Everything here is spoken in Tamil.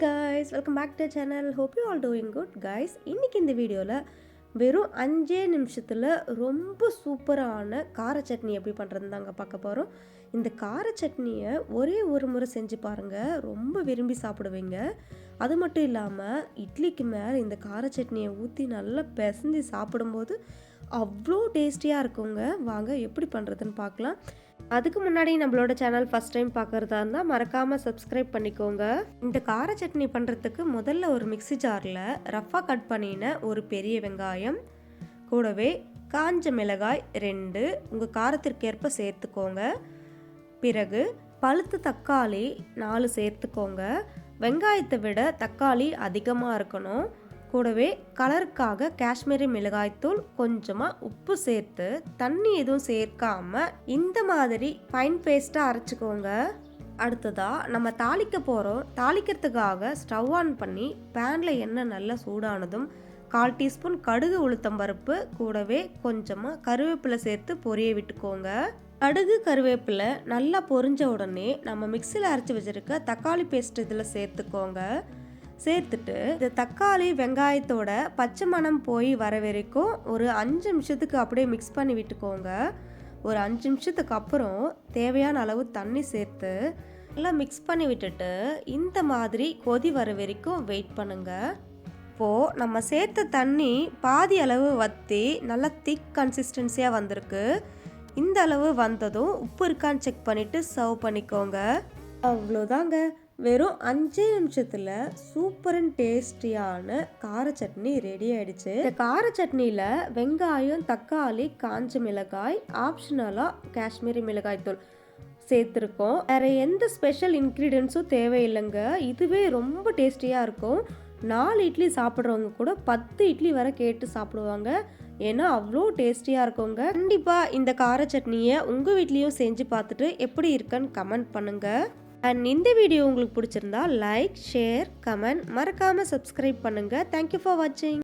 guys, welcome back to the channel. Hope you all doing good guys. இன்னைக்கு இந்த வீடியோல வெறும் 5 நிமிஷத்துல ரொம்ப சூப்பரான கார சட்னி எப்படி பண்றதுன்னு தாங்க பார்க்க போறோம். இந்த கார சட்னியை ஒரே ஒரு முறை செஞ்சு பாருங்க, ரொம்ப விரும்பி சாப்பிடுவீங்க. அது மட்டும் இல்லாம இட்லிக்கு மேல இந்த கார சட்னியை ஊத்தி நல்லா பிசைஞ்சு சாப்பிடும்போது அவ்வளோ டேஸ்டியாக இருக்குங்க. வாங்க எப்படி பண்ணுறதுன்னு பார்க்கலாம். அதுக்கு முன்னாடி நம்மளோட சேனல் ஃபஸ்ட் டைம் பார்க்குறதா இருந்தால் மறக்காமல் சப்ஸ்கிரைப் பண்ணிக்கோங்க. இந்த கார சட்னி பண்ணுறதுக்கு முதல்ல ஒரு மிக்ஸி ஜாரில் ரஃப்பாக கட் பண்ணின ஒரு பெரிய வெங்காயம், கூடவே காஞ்ச மிளகாய் 2 உங்கள் காரத்திற்கேற்ப சேர்த்துக்கோங்க. பிறகு பழுத்த தக்காளி 4 சேர்த்துக்கோங்க. வெங்காயத்தை விட தக்காளி அதிகமாக இருக்கணும். கூடவே கலருக்காக காஷ்மீரி மிளகாய்த்தூள், கொஞ்சமாக உப்பு சேர்த்து தண்ணி எதுவும் சேர்க்காம இந்த மாதிரி ஃபைன் பேஸ்ட்டாக அரைச்சிக்கோங்க. அடுத்ததாக நம்ம தாளிக்க போகிறோம். தாளிக்கிறதுக்காக ஸ்டவ் ஆன் பண்ணி பேனில் எண்ணெய் நல்லா சூடானதும் 1/4 டீஸ்பூன் கடுகு உளுத்தம் பருப்பு, கூடவே கொஞ்சமாக கருவேப்பிலை சேர்த்து பொரிய விட்டுக்கோங்க. கடுகு கருவேப்பிலை நல்லா பொரிஞ்ச உடனே நம்ம மிக்சியில் அரைச்சி வச்சுருக்க தக்காளி பேஸ்ட் இதில் சேர்த்துக்கோங்க. சேர்த்துட்டு இந்த தக்காளி வெங்காயத்தோட பச்சை மணம் போய் வர வரைக்கும் ஒரு 5 நிமிஷத்துக்கு அப்படியே மிக்ஸ் பண்ணி விட்டுக்கோங்க. ஒரு 5 நிமிஷத்துக்கு அப்புறம் தேவையான அளவு தண்ணி சேர்த்து நல்லா மிக்ஸ் பண்ணி விட்டுட்டு இந்த மாதிரி கொதி வர வரைக்கும் வெயிட் பண்ணுங்க. இப்போது நம்ம சேர்த்த தண்ணி பாதி அளவு வற்றி நல்லா திக் கன்சிஸ்டன்சியாக வந்திருக்கு. இந்த அளவு வந்ததும் உப்பு இருக்கான்னு செக் பண்ணிவிட்டு சர்வ் பண்ணிக்கோங்க. அவ்வளோதாங்க, வெறும் 5 நிமிஷத்தில் சூப்பர் அண்ட் டேஸ்டியான கார சட்னி ரெடி ஆயிடுச்சு. இந்த கார சட்னியில் வெங்காயம், தக்காளி, காஞ்ச மிளகாய், ஆப்ஷனலாக காஷ்மீரி மிளகாய் தூள் சேர்த்துருக்கோம். வேறு எந்த ஸ்பெஷல் இன்க்ரீடியன்ஸும் தேவையில்லைங்க. இதுவே ரொம்ப டேஸ்டியாக இருக்கும். 4 இட்லி சாப்பிட்றவங்க கூட 10 இட்லி வரை கேட்டு சாப்பிடுவாங்க. ஏன்னா அவ்வளோ டேஸ்டியாக இருக்குங்க. கண்டிப்பாக இந்த கார சட்னியை உங்கள் வீட்லேயும் செஞ்சு பார்த்துட்டு எப்படி இருக்குன்னு கமெண்ட் பண்ணுங்கள். அண்ட் இந்த வீடியோ உங்களுக்கு பிடிச்சிருந்தா லைக், ஷேர், கமெண்ட், மறக்காமல் சப்ஸ்கிரைப் பண்ணுங்கள். தேங்க்யூ ஃபார் வாட்சிங்.